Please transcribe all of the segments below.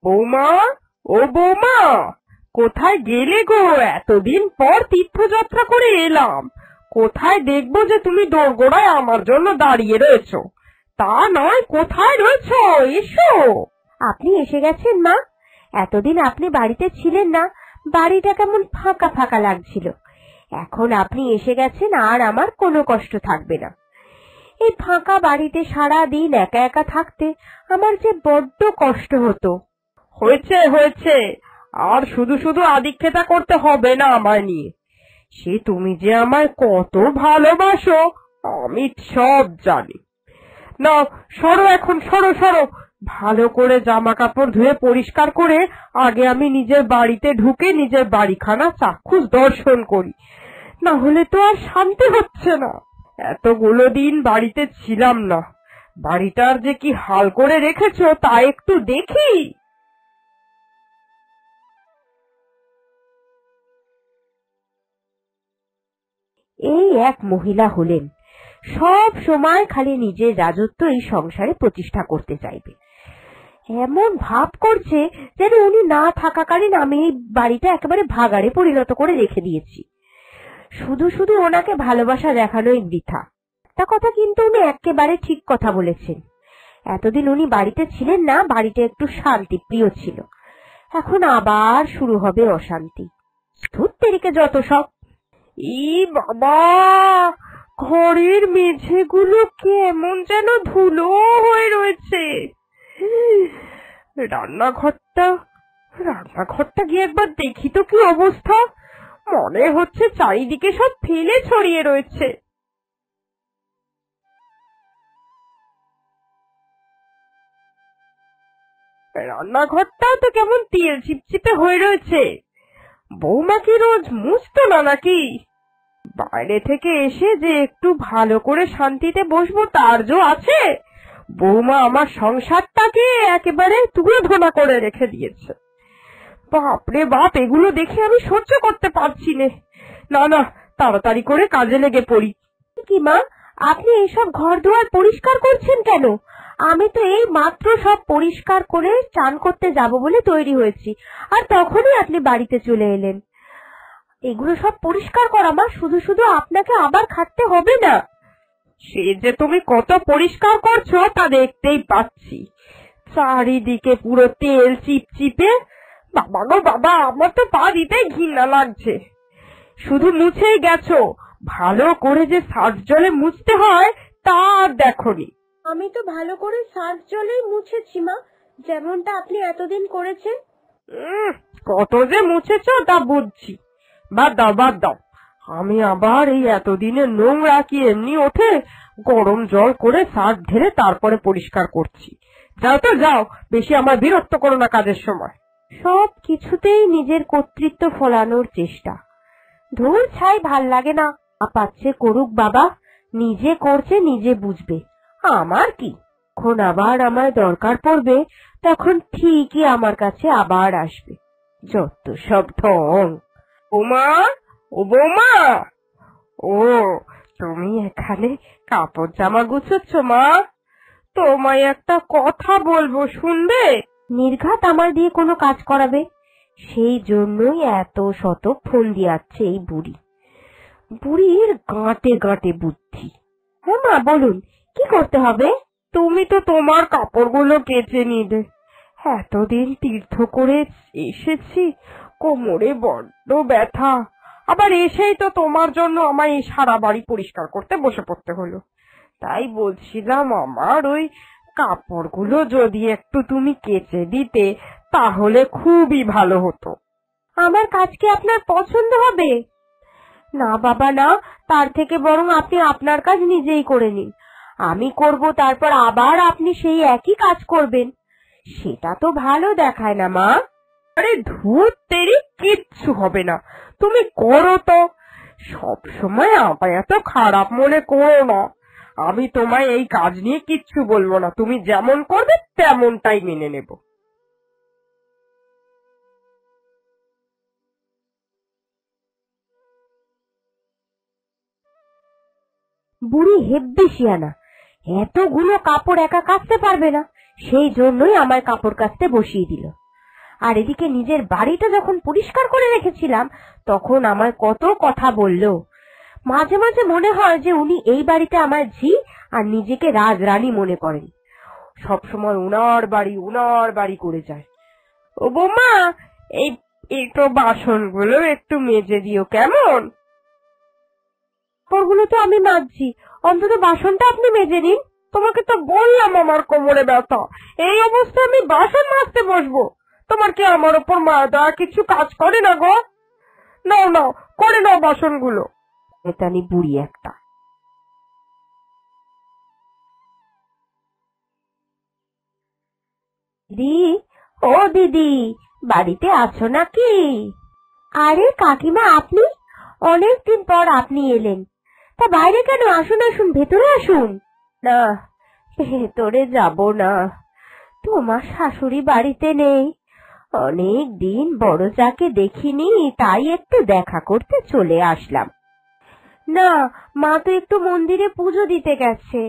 বৌমা, ও বৌমা, কোথায় গেলে গো? এতদিন পর তীর্থযাত্রা করে এলাম। কোথায় দেখবো যে তুমি দোরগোড়ায় আমার জন্য দাঁড়িয়ে রয়েছো? তা নয়, কোথায় রয়েছো? এসো। আপনি এসে গেছেন মা? এতদিন আপনি বাড়িতে ছিলেন না, বাড়িটা কেমন ফাঁকা ফাঁকা লাগছিল। এখন আপনি এসে গেছেন আর আমার কোনো কষ্ট থাকবে না। এই ফাঁকা বাড়িতে সারা দিন একা একা থাকতে আমার যে বড্ড কষ্ট হতো। হয়েছে হয়েছে, আর শুধু শুধু আদিক্ষেতা করতে হবে না আমায় নিয়ে। সে তুমি যে আমায় কত ভালোবাসো আমি সব জানি। না, সরো এখন, সরো সরো। ভালো করে জামা কাপড় ধুয়ে পরিষ্কার করে আগে আমি নিজের বাড়িতে ঢুকে নিজের বাড়িখানা চাক্ষুষ দর্শন করি, না হলে তো আর শান্তি হচ্ছে না। এতগুলো দিন বাড়িতে ছিলাম না, বাড়িটার যে কি হাল করে রেখেছো তা একটু দেখি। এই এক মহিলা হলেন, সব সময় খালি নিজের রাজত্ব এই সংসারে প্রতিষ্ঠা করতে চাইবে। এমন ভাব করছে যেন উনি না থাকাকালীন আমি এই বাড়িটা একেবারে ভাগাড়ে পরিণত করে রেখে দিয়েছি। শুধু শুধু ওনাকে ভালোবাসা দেখানোই বৃথা। তা কথা কিন্তু উনি একেবারে ঠিক কথা বলেছেন। এতদিন উনি বাড়িতে ছিলেন না, বাড়িতে একটু শান্তি প্রিয় ছিল। এখন আবার শুরু হবে অশান্তি। ধুত্তেরিকে যত সব। ই বাবা, ঘরের মেঝেগুলো কেমন যেন ধুলো হয়ে রয়েছে। রান্নাঘরটা গিয়ে একবার দেখি তো কি অবস্থা। মনে হচ্ছে চারিদিকে সব ফেলে ছড়িয়ে রয়েছে। রান্নাঘরটাও তো কেমন তেল চিপচিপে হয়ে রয়েছে। বৌমা কি রোজ মুছতো না নাকি? বাইরে থেকে এসে যে একটু ভালো করে শান্তিতে বসবো তার জো আছে? বৌমা আমার সংসারটাকে একেবারে তুলোধনা করে রেখে দিয়েছে। বাপরে বাপ, এগুলো দেখে আমি সহ্য করতে পারছি না। না না, তাড়াতাড়ি করে কাজে লেগে পড়ি। কি মা, আপনি এইসব ঘর দুয়ার পরিষ্কার করছেন কেন? আমি তো এই মাত্র সব পরিষ্কার করে চান করতে যাব বলে তৈরি হয়েছি, আর তখনই আপনি বাড়িতে চলে এলেন। এগুলো সব পরিষ্কার করা মা, শুধু শুধু আপনাকে আবার খাটতে হবে না। সে যে তুমি কত পরিষ্কার করছো তা দেখতেই পাচ্ছি। চারিদিকে পুরো তেল চিপচিপে। বাবা গো বাবা, আমার তো পা দিতে ঘৃণা লাগছে। শুধু মুছেই গেছো, ভালো করে যে সার্ফ জলে মুছতে হয় তা আর দেখোনি। আমি তো ভালো করে সার্ফ জলেই মুছেছি মা, যেমনটা আপনি এতদিন করেছেন। কত যে মুছেছো তা বুঝছি। বাদ দাও বাদ দাও, আমি আবার এই এতদিনের নোংরা কি এমনি ওঠে? গরম জল করে সার্ফ ঢেলে তারপরে পরিষ্কার করছি। যাও তো যাও, বেশি আমার বিরক্ত করো না কাজের সময়। সব কিছুতেই নিজের কর্তৃত্ব ফলানোর চেষ্টা। ধুর ছাই, ভাল লাগে না। পাচ্ছে করুক বাবা, নিজে করছে নিজে বুঝবে, আমার কি। যখন আবার আমার দরকার পড়বে তখন ঠিকই আমার কাছে আবার আসবে। যত সব ঢং। বৌমা, ও বৌমা, ও তুমি এখানে কাপড় জামা গুছোচ্ছ মা? তোমায় একটা কথা বলবো, শুনবে? নির্ঘাত আমার দিয়ে কোনো কাজ করাবে, সেই জন্যই এত শত ফোন দিয়াচ্ছে এই বুড়ি। বুড়ির গাঁটে গাঁটে বুদ্ধি। হ্যাঁ মা, বলুন কি করতে হবে? তুমি তো তোমার কাপড়গুলো কেচে নিলে। এতদিন তীর্থ করে এসেছি, কোমরে বড্ড ব্যথা। আবার এসেই তো তোমার জন্য আমায় এই সারা বাড়ি পরিষ্কার করতে বসে পড়তে হলো। তাই বলছিলাম, আমার ওই কাপড়গুলো যদি একটু তুমি কেচে দিতে তাহলে খুবই ভালো হতো। আমার কাজ কি আপনার পছন্দ হবে? না বাবা না, তার থেকে বরং আপনি আপনার কাজ নিজেই করে নিন। আমি করব, তারপর আবার আপনি সেই একই কাজ করবেন। সেটা তো ভালো দেখায় না মা। আরে ধুর তেরি, কিচ্ছু হবে না, তুমি করো তো। সব সময় আমায় এত খারাপ মনে করো না। আমি তোমায় এই কাজ নিয়ে কিচ্ছু বলবো না, তুমি যেমন করবে তেমনটাই মেনে নেব। বুড়ি হেব্বি শিয়ানা, এতগুলো কাপড় একা কাচতে পারবে না, সেই জন্যই আমার কাপড় কাচতে বসিয়ে দিল। আর এদিকে নিজের বাড়িটা যখন পরিষ্কার করে রেখেছিলাম তখন আমায় কত কথা বললো। মাঝে মাঝে মনে হয় যে উনি এই বাড়িতে আমার ঝি আর নিজেকে রাজরানী মনে করেন। সবসময় উনার বাড়ি করে যায়। ও বৌমা, এই একটু বাসনগুলো একটু মেজে দিও কেমন? ওগুলো তো আমি মাজছি, অন্তত বাসনটা আপনি মেজে নিন। তোমাকে তো বললাম আমার কোমরে ব্যথা, এই অবস্থায় আমি বাসন মাজতে বসবো? তোমার কি আমার ওপর মায়া দয়া কিছু কাজ করে না গো? নাও নাও, করে নাও বাসনগুলো। এতানি বুড়ি একটা। দিদি, ও দিদি, বাড়িতে আছো নাকি? আরে কাকিমা, আপনি? অনেকদিন পর আপনি এলেন। তা বাইরে কেন? আসুন আসুন, ভেতরে আসুন। না, ভেতরে যাব না, তোমার শাশুড়ি বাড়িতে নেই। অনেক দিন বড় যাকে দেখিনি, তাই একটু দেখা করতে চলে আসলাম। না, মা তো একটু মন্দিরে পুজো দিতে গেছে।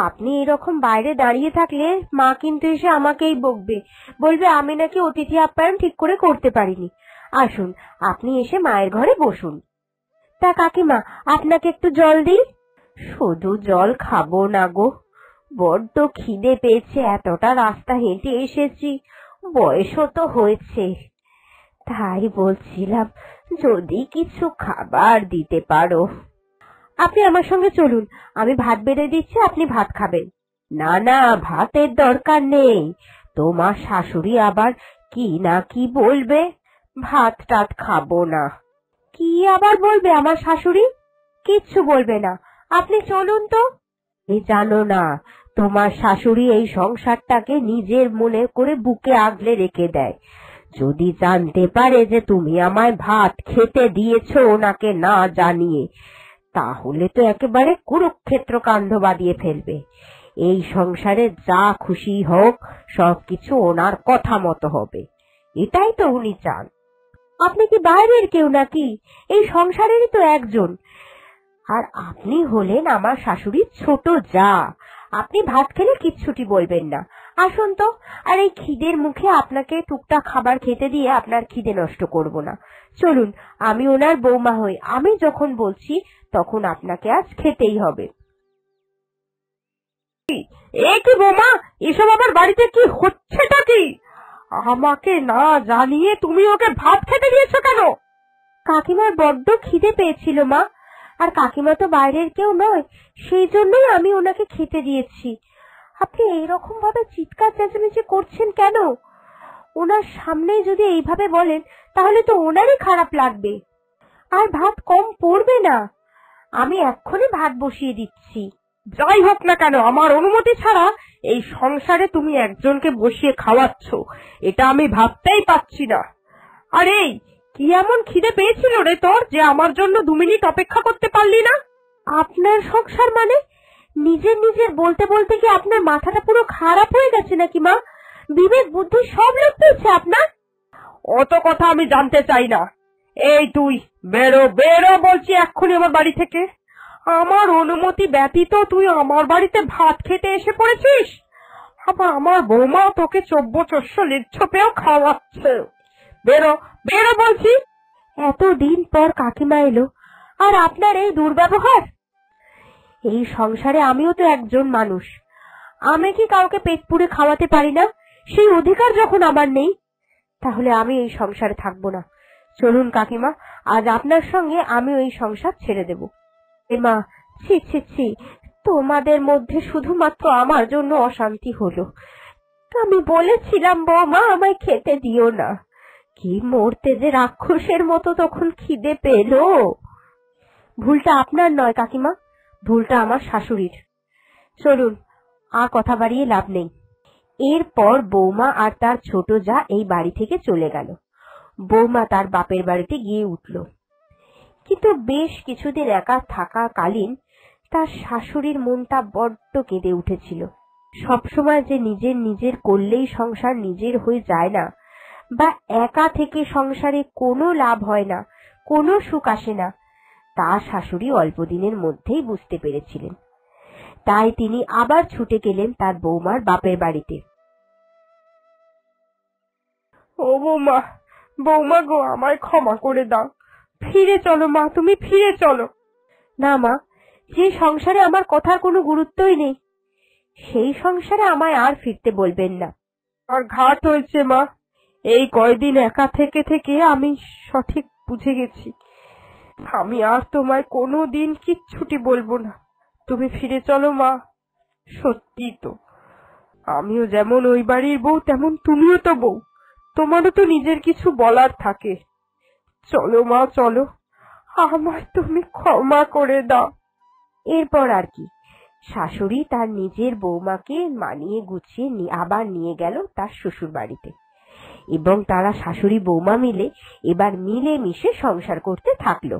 আপনি এরকম বাইরে দাঁড়িয়ে থাকলে মা কিন্তু এসে আমাকেই বকবে, বলবে আমি নাকি অতিথি আপ্যায়ন ঠিক করে করতে পারিনি। আসুন, আপনি এসে মায়ের ঘরে বসুন। তা কাকিমা, আপনাকে একটু জল দিই? শুধু জল খাবো না গো, বড্ড খিদে পেয়েছে, এতটা রাস্তা হেঁটে এসেছি, বয়সও তো হয়েছে। তাই বলছিলাম যদি কিছু খাবার দিতে পারো। আপনি আমার সঙ্গে চলুন, আমি ভাত বেড়ে দিচ্ছি, আপনি ভাত খাবেন। না না, ভাতের দরকার নেই, তোমার শাশুড়ি আবার কি না কি বলবে, ভাত টাত খাবো না। কি আবার বলবে আমার শাশুড়ি? কিচ্ছু বলবে না, আপনি চলুন তো। জানো না, তোমার শাশুড়ি এই সংসারটাকে নিজের মনে করে বুকে আগলে রেখে দেয়। যদি জানতে পারে যে তুমি আমায় ভাত খেতে দিয়েছো ওনাকে না জানিয়ে, তাহলে তো একেবারে কুরুক্ষেত্র কাণ্ড বাঁধিয়ে ফেলবে। এই সংসারে যা খুশি হোক সবকিছু ওনার কথা মতো হবে, এটাই তো উনি চান। আপনি কি বাইরের কেউ নাকি? এই সংসারেরই তো একজন। আর আপনি হলেন আমার শাশুড়ির ছোট জা, আপনি ভাত খেলে কিচ্ছুটি বলবেন না। আসুন তো, আর এই খিদের মুখে আপনাকে টুকটাক খাবার খেতে দিয়ে আপনার খিদে নষ্ট করব না। চলুন, আমি ওনার বৌমা হই, আমি যখন বলছি তখন আপনাকে আজ খেতেই হবে। এ কি বৌমা, এসব আমার বাড়িতে কি হচ্ছেটা কি? আমাকে না জানিয়ে তুমি ওকে ভাত খেতে দিয়েছো কেন? কাকিমার বড্ড খিদে পেয়েছিল মা, আর কাকিমা তো বাইরের কেউ নয়, সেই জন্যই আমি ওনাকে খেতে দিয়েছি। আপনি এইরকম ভাবে চিৎকার চেঁচামেচি করছেন কেন? ওনার সামনে যদি এইভাবে বলেন তাহলে তো ওনারই খারাপ লাগবে, আর ভাত কম পড়বে না। আমি এক্ষুনি ভাত বসিয়ে দিচ্ছি। যাই হোক না কেন, আমার অনুমতি ছাড়া এই সংসারে তুমি একজনকে বসিয়ে খাওয়াচ্ছ, এটা আমি ভাবতেই পাচ্ছি না। আর এই কি এমন খিদে পেয়েছিল রে তোর যে আমার জন্য 2 মিনিট অপেক্ষা করতে পারলি না? আপনার সংসার মানে? নিজের বলতে বলতে কি আপনার মাথাটা পুরো খারাপ হয়ে গেছে নাকি মা? বিবেক বুদ্ধি সব লোক পেয়েছে আপনার? অত কথা আমি জানতে চাই না। এই তুই বেরো বেরো বলছি এক্ষুনি আমার বাড়ি থেকে। আমার অনুমতি ব্যতীত তুই আমার বাড়িতে ভাত খেতে এসে পড়েছিস, আবার আমার বৌমা তোকে চব্য-চস্য লিচ্ছপেও খাওয়াচ্ছে। বেরো বেরো বলছি। এতদিন পর কাকিমা এলো, আর আপনার এই দুর্ব্যবহার! এই সংসারে আমিও তো একজন মানুষ, আমি কি কাউকে পেট পুড়ে খাওয়াতে পারি না? সেই অধিকার যখন আমার নেই, তাহলে আমি এই সংসারে থাকবো না। চলুন কাকিমা, আজ আপনার সঙ্গে আমিও এই সংসার ছেড়ে দেব। মা, ছি ছি ছি, তোমাদের মধ্যে শুধুমাত্র আমার জন্য অশান্তি হলো। আমি বলেছিলাম বৌমা আমায় খেতে দিও না, কি মরতে যে রাক্ষসের মতো তখন খিদে পেল। ভুলটা আপনার নয় কাকিমা, ভুলটা আমার শাশুড়ির। চলুন, আর কথা বাড়িয়ে লাভ নেই। এরপর বৌমা আর তার ছোট জা এই বাড়ি থেকে চলে গেল। বৌমা তার বাপের বাড়িতে গিয়ে উঠল, কিন্তু বেশ কিছুদিন একা থাকাকালীন তার শাশুড়ির মনটা বড্ড কেঁদে উঠেছিল। সবসময় যে নিজের করলেই সংসার নিজের হয়ে যায় না, বা একা থেকে সংসারে কোনো লাভ হয় না, কোনো সুখ আসে না, তা শাশুড়ি অল্পদিনের মধ্যেই বুঝতে পেরেছিলেন। তাই তিনি আবার ছুটে গেলেন তার বৌমার বাপের বাড়িতে। ও বৌমা, বৌমা গো, আমায় ক্ষমা করে দাও। ফিরে চলো মা, তুমি ফিরে চলো। না মা, যে সংসারে আমার কথার কোনো গুরুত্বই নেই, সেই সংসারে আমায় আর ফিরতে বলবেন না। আর ঘাট হয়েছে মা, এই কয়দিন একা থেকে থেকে আমি সঠিক বুঝে গেছি। আমি আর তোমায় কোনোদিন কিচ্ছুটি বলবো না। তুমি ফিরে চলো মা। সত্যি তো, আমিও যেমন ওই বাড়ির বউ, তেমন তুমিও তো বউ। তোমারও তো নিজের কিছু বলার থাকে। চলো মা, চলো, আমায় তুমি ক্ষমা করে দাও। এরপর আর কি, শাশুড়ি তার নিজের বৌমাকে মানিয়ে গুছিয়ে আবার নিয়ে গেল তার শ্বশুর বাড়িতে, এবং তারা শাশুড়ি বৌমা মিলে এবার মিলেমিশে সংসার করতে থাকলো।